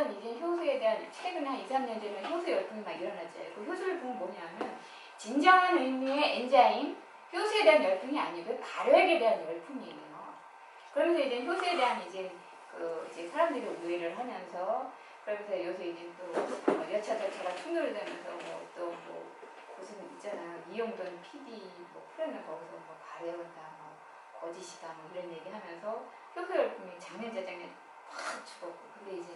사실은 이제 효소에 대한 최근에 한 2, 3년 전에 효소 열풍이 막 일어났잖아요. 그 효소 열풍은 뭐냐면 진정한 의미의 엔자임, 효소에 대한 열풍이 아니고 발효액에 대한 열풍이에요. 그러면서 이제 효소에 대한 이제 이제 사람들이 오해를 하면서 그러면서 요새 이제 또 여차저차가 충돌되면서 뭐 무슨 있잖아요. 이용돈 PD 뭐 프로그램 거기서 뭐 발효한다, 뭐 거짓이다, 뭐 이런 얘기하면서 효소 열풍이 작년 재작년에 확 죽었고, 근데 이제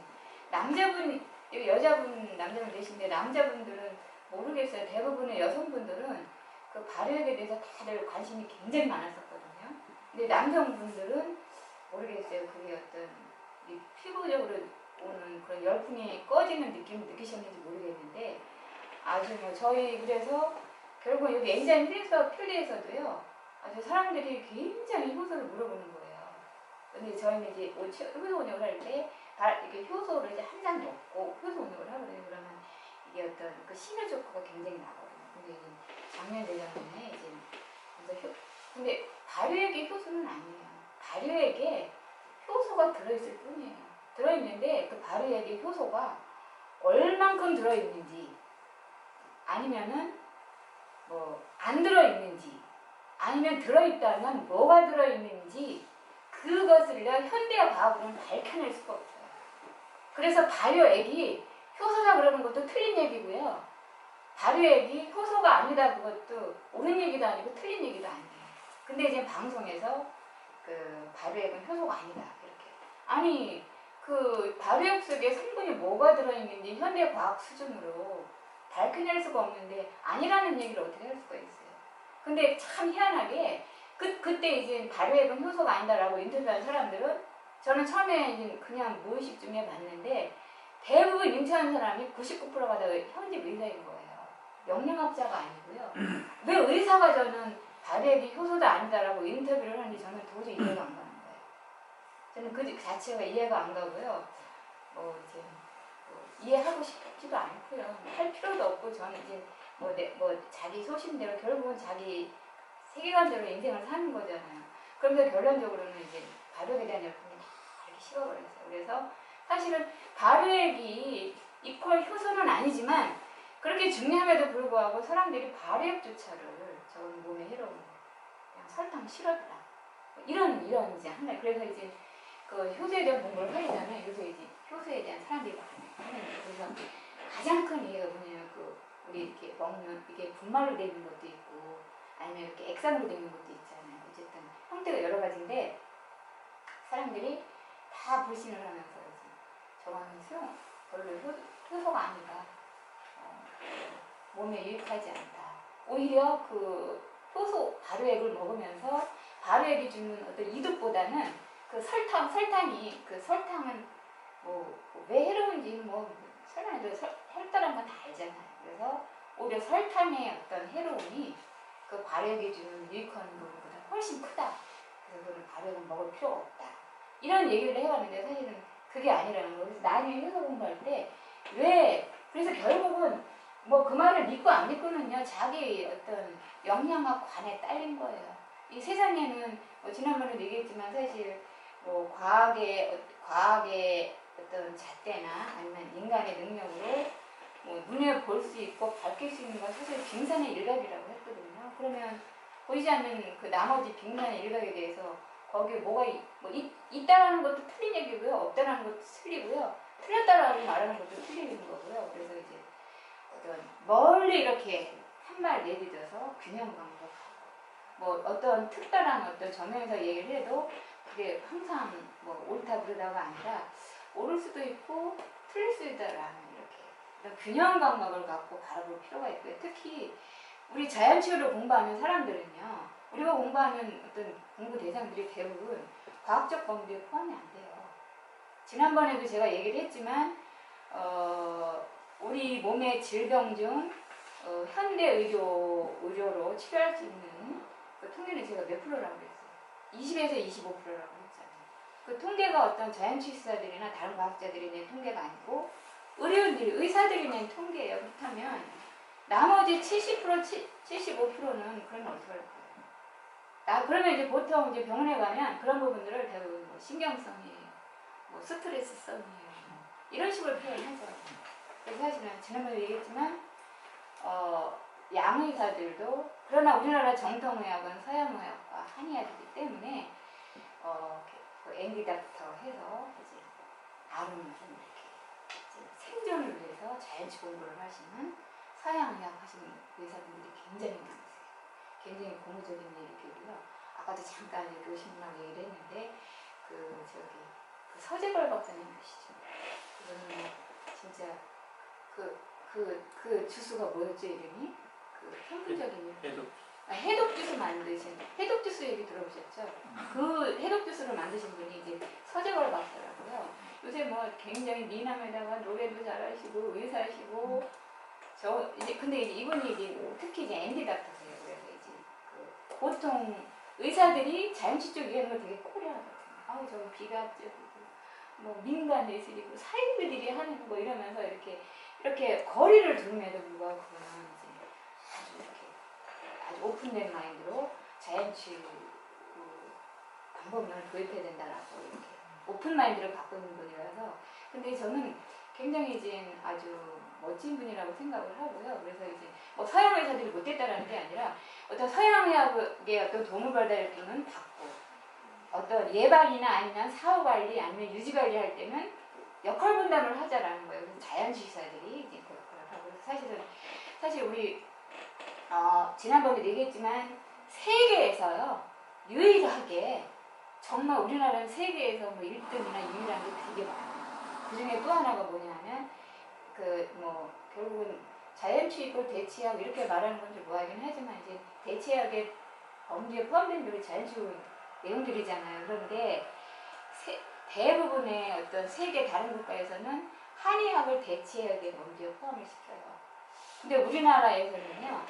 남자분, 여자분, 남자분 계신데 남자분들은 모르겠어요. 대부분의 여성분들은 그 발효액에 대해서 다들 관심이 굉장히 많았었거든요. 근데 남성분들은 모르겠어요. 그게 어떤 피부적으로 오는 그런 열풍이 꺼지는 느낌을 느끼셨는지 모르겠는데, 아주 뭐 저희 그래서 결국 여기 엔자임 필드에서도요, 아주 사람들이 굉장히 효소를 물어보는 거예요. 근데 저희는 이제 효소 온역을 할 때 이렇게 효소를 이제 한 잔 넣고 효소 온역을 하거든요. 그러면 이게 어떤 그 신의 조커가 굉장히 나거든요. 근데 이제 작년 재작년에 이제 그래서 근데 발효액의 효소는 아니에요. 발효액에 효소가 들어있을 뿐이에요. 들어있는데 그 발효액의 효소가 얼만큼 들어있는지, 아니면은 뭐 안 들어있는지, 아니면 들어있다면 뭐가 들어있는지, 그것을 현대 과학으로는 밝혀낼 수가 없어요. 그래서 발효액이 효소라 그러는 것도 틀린 얘기고요. 발효액이 효소가 아니다 그것도 옳은 얘기도 아니고 틀린 얘기도 아니에요. 근데 이제 방송에서 그 발효액은 효소가 아니다 이렇게. 아니 그 발효액 속에 성분이 뭐가 들어있는지 현대 과학 수준으로 밝혀낼 수가 없는데 아니라는 얘기를 어떻게 할 수가 있어요. 근데 참 희한하게 그때 이제 발효액은 효소가 아니다라고 인터뷰한 사람들은 저는 처음에 이제 그냥 무의식 중에 봤는데 대부분 인터뷰한 사람이 99%가 다 현직 의사인 거예요. 영양학자가 아니고요. 왜 의사가 저는 발효액이 효소도 아니다라고 인터뷰를 하는지 저는 도저히 이해가 안 가는 거예요. 저는 그 자체가 이해가 안 가고요. 이제 이해하고 싶지도 않고요. 할 필요도 없고 저는 이제 자기 소신대로 결국은 자기 세계관대로 인생을 사는 거잖아요. 그러면서 결론적으로는 이제 발효액에 대한 열풍이 다 이렇게 식어버렸어요. 그래서 사실은 발효액이 이퀄 효소는 아니지만 그렇게 중요함에도 불구하고 사람들이 발효액조차를 저는 몸에 해로운 그냥 설탕 싫었다. 이런 이제 하나. 그래서 이제 그 효소에 대한 공부를 하려면 요새 이제 효소에 대한 사람들이 많아요. 그래서 가장 큰 이해가 뭐냐면 우리 이렇게 먹는 이게 분말로 되는 것도 있고 아니면 이렇게 액상으로 되는 것도 있잖아요. 어쨌든 형태가 여러 가지인데 사람들이 다 불신을 하면서 저거는 별로 효소가 아니다. 몸에 유익하지 않다. 오히려 그 효소 발효액을 먹으면서 발효액이 주는 어떤 이득보다는 그 설탕이 그 설탕은 왜 해로운지는 설탕이 혈당한 건 다 알잖아요. 그래서 오히려 설탕의 어떤 해로움이 그 발효액이 주는 유익한 부분보다 훨씬 크다. 그래서 그는 발효액은 먹을 필요가 없다. 이런 얘기를 해봤는데 사실은 그게 아니라는 거예요. 그래서 나중에 효소 공부할 때 그래서 결국은 그 말을 믿고 안 믿고는요, 자기 어떤 영양학 관에 딸린 거예요. 이 세상에는 지난번에도 얘기했지만 사실 과학의 어떤 잣대나 아니면 인간의 능력으로 눈에 볼 수 있고 밝힐 수 있는 건 사실 빙산의 일각이라고 했거든요. 그러면 보이지 않는 그 나머지 빙산의 일각에 대해서 거기에 뭐가 있다라는 것도 틀린 얘기고요. 없다라는 것도 틀리고요. 틀렸다라고 말하는 것도 틀리는 거고요. 그래서 이제 멀리 이렇게 한 발 내딛어서 균형 감각하고 어떤 특별한 어떤 점에서 얘기를 해도 그게 항상 옳다 그러다가 아니라 옳을 수도 있고 틀릴 수도 있다라는 이렇게 균형 감각을 갖고 바라볼 필요가 있고요. 특히 우리 자연치유를 공부하는 사람들은요, 우리가 공부하는 어떤 공부 대상들이 대부분 과학적 범위에 포함이 안 돼요. 지난번에도 제가 얘기를 했지만 우리 몸의 질병 중 현대 의료로 치료할 수 있는 그 통계는 제가 몇 프로라고 그랬어요? 20에서 25%라고 했잖아요. 그 통계가 어떤 자연치유사들이나 다른 과학자들이 낸 통계가 아니고 의사들이 낸 통계예요. 그렇다면 나머지 70%, 75%는 그러면 어떻게 할 거예요? 그러면 이제 보통 이제 병원에 가면 그런 부분들을 대부분 신경성이에요, 스트레스성이에요, 이런 식으로 표현하죠. 그래서 사실은 지난번에 얘기했지만 양의사들도 그러나 우리나라 정통의학은 서양의학과 한의학이기 때문에 그 앤디 닥터 해서 이제 나름 좀 이렇게 생존을 위해서 자연치 공부를 하시는 서양의학 하시는 의사분들이 굉장히 많으세요. 굉장히 고무적인 얘기고요. 아까도 잠깐 여기 오신다고 얘기를 했는데 그 서재걸 박사님 아시죠? 그분은 진짜 그 주스가 뭐였죠 이름이? 그 평균적인 해독 주스 만드신 해독 주스 얘기 들어보셨죠? 그 해독 주스를 만드신 분이 이제 서재걸 박사라고요. 요새 뭐 굉장히 미남에다가 노래도 잘하시고 의사시고 근데 이제 이분이 이제 특히 이제 앤디 닥터세요. 그래서 이제 보통 의사들이 자연치 쪽 얘기하는 걸 되게 코리하거든요. 아우 저거 비과학적이고 뭐 민간 예술이고 사이비들이 하는 거 이러면서 이렇게 거리를 두면에도 불구하고 그거는 이제 아주 오픈된 마인드로 자연치 방법론을 도입해야 된다라고 이렇게 오픈 마인드를 갖고 있는 분이라서 근데 저는 굉장히 이제 아주 멋진 분이라고 생각을 하고요. 그래서 이제 뭐 서양 의사들이 못됐다라는 게 아니라 어떤 서양의학의 어떤 도움을 받을 때는 받고 어떤 예방이나 아니면 사후 관리 아니면 유지 관리할 때는 역할 분담을 하자라는 거예요. 그래서 자연주의사들이 이제 그 역할을 하고 사실 우리 지난번에 얘기했지만 세계에서요 유일하게 정말 우리나라는 세계에서 뭐 1등이나 유일한 게 되게 많아요. 그 중에 또 하나가 뭐냐면 결국은 자연치유고 대치약 이렇게 말하는 건 좀 뭐하긴 하지만 이제 대치약의 범주에 포함된 게 자연치유 내용들이잖아요. 그런데 대부분의 어떤 세계 다른 국가에서는 한의학을 대치약의 범주에 포함을 시켜요. 근데 우리나라에서는요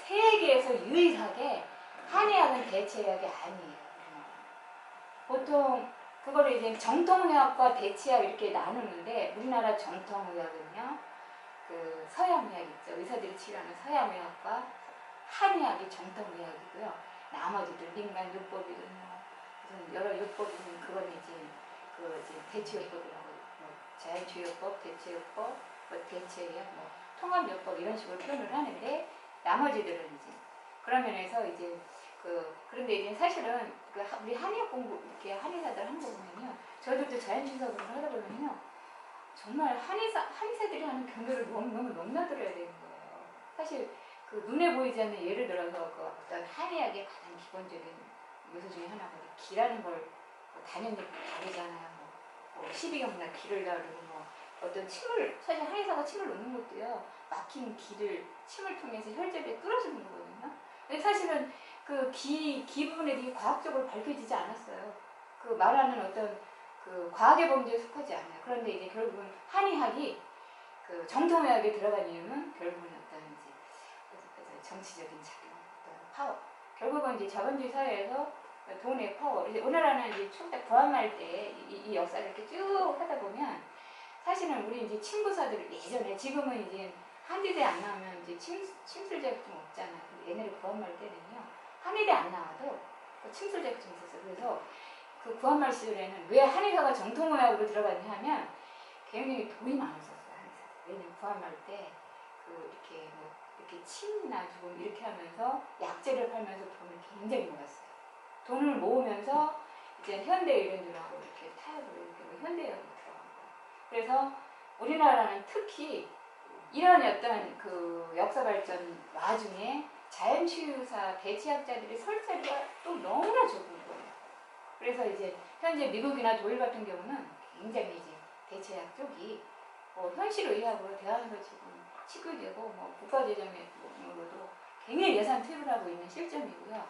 세계에서 유일하게 한의학은 대치약이 아니에요. 보통 그거를 이제 정통의학과 대치약 이렇게 나누는데 우리나라 정통의학은요 그 서양의학 있죠. 의사들이 치료하는 서양의학과 한의학이 정통의학이고요. 나머지들 민간 요법이든 무슨 여러 요법이 있는 그건 이제 대체요법이라고 자연치유요법, 대체요법, 대체의학, 통합요법 이런 식으로 표현을 하는데 나머지들은 이제 그런 면에서 이제 그런데 이제 사실은 우리 한의학 공부 이렇게 한의사들 한 거 보면요. 저희들도 자연치유사 공부를 하다 보면요. 정말 한의사들이 하는 경로를 너무 넘나들어야 되는 거예요. 사실 눈에 보이지 않는 예를 들어서 어떤 한의학의 가장 기본적인 요소 중에 하나가 기라는 걸 당연히 다르잖아요. 12경날 기를 다루고 어떤 사실 한의사가 침을 놓는 것도요. 막힌 기를 침을 통해서 혈전에 뚫어주는 거거든요. 근데 사실은 그 기 부분에 되게 과학적으로 밝혀지지 않았어요. 그 말하는 어떤 과학의 범주에 속하지 않아요. 그런데 이제 결국은 한의학이 정통의학에 들어간 이유는 결국은 어떤 이제 정치적인 작용, 어떤 파워. 결국은 이제 자본주의 사회에서 돈의 파워. 이제 우리나라는 이제 초대 부활말 때 이 역사를 이렇게 쭉 하다 보면 사실은 우리 이제 침구사들 예전에 지금은 이제 한의대 안 나오면 이제 침술 자격증 없잖아요. 옛날에 부활말 때는요 한의대 안 나와도 침술 자격증 있었어요. 그래서 그 구한말 시절에는 왜 한의사가 정통의학으로 들어갔냐 하면 굉장히 돈이 많았었어요. 한의사. 왜냐면 구한말 때 이렇게 침이나 죽음 이렇게 하면서 약재를 팔면서 돈을 굉장히 모았어요. 돈을 모으면서 이제 현대 이론들하고 이렇게 타협을 이렇게 현대학으로 들어간 거예요. 그래서 우리나라는 특히 이런 어떤 역사 발전 와중에 자연치유사 대치학자들이 설 자리가 또 너무나 적은 거예요. 그래서 이제 현재 미국이나 독일 같은 경우는 굉장히 이제 대체학 쪽이 현실의학으로 대안으로 지금 치료되고 국가재정으로도 굉장히 예산 투입을 하고 있는 실정이고요.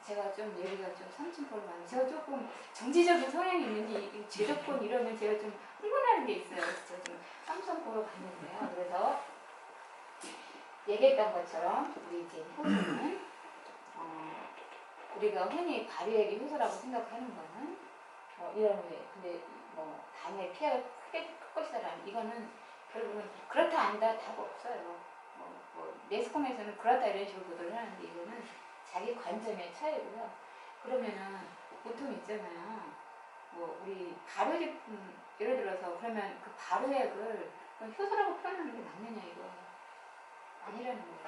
제가 좀 얘기가 좀 삼천포로 많이 제가 조금 정치적인 성향이 있는지 제도권 이러면 제가 좀 흥분하는 게 있어요. 그래서 좀 삼천포로 갔는데요. 그래서 얘기했던 것처럼 우리 이제 효소는 우리가 흔히 발효액이 효소라고 생각하는 거는 이런 왜 근데 단의 피해가 크게 클 것이다라는 이거는 결국은 그렇다 아니다 답 없어요. 매스컴에서는 그렇다 이런 식으로 보도를 하는데 이거는 자기 관점의 차이고요. 그러면은 보통 있잖아요. 뭐 우리 발효 제품 예를 들어서 그러면 그 발효액을 효소라고 표현하는 게 맞느냐 이거 아니라는 거예요.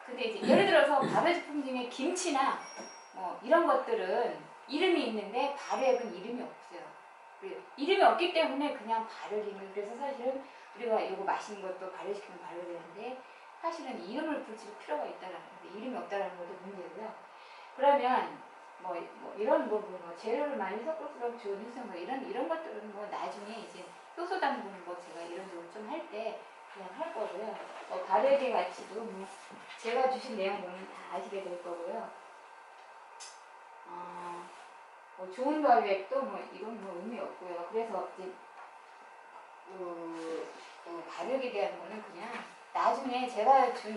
근데 이제 예를 들어서 발효 제품 중에 김치나 뭐 이런 것들은 이름이 있는데 발효액은 이름이 없어요. 이름이 없기 때문에 그냥 발효기물. 그래서 사실은 우리가 이거 마시는 것도 발효시키면 발효되는데 사실은 이름을 붙일 필요가 있다라는 건데 이름이 없다라는 것도 문제고요. 그러면 뭐 이런 부분 재료를 많이 섞을수록 좋은 효소 뭐 이런 것들은 뭐 나중에 이제 효소 당분 뭐 제가 이런 쪽으로 좀 할 때 그냥 할 거고요. 발효액의 가치도 뭐 제가 주신 내용 보면 다 아시게 될 거고요. 뭐 좋은 발효액도 뭐 이건 뭐 의미 없고요. 그래서 이제 발효액에 대한 거는 그냥 나중에 제가 준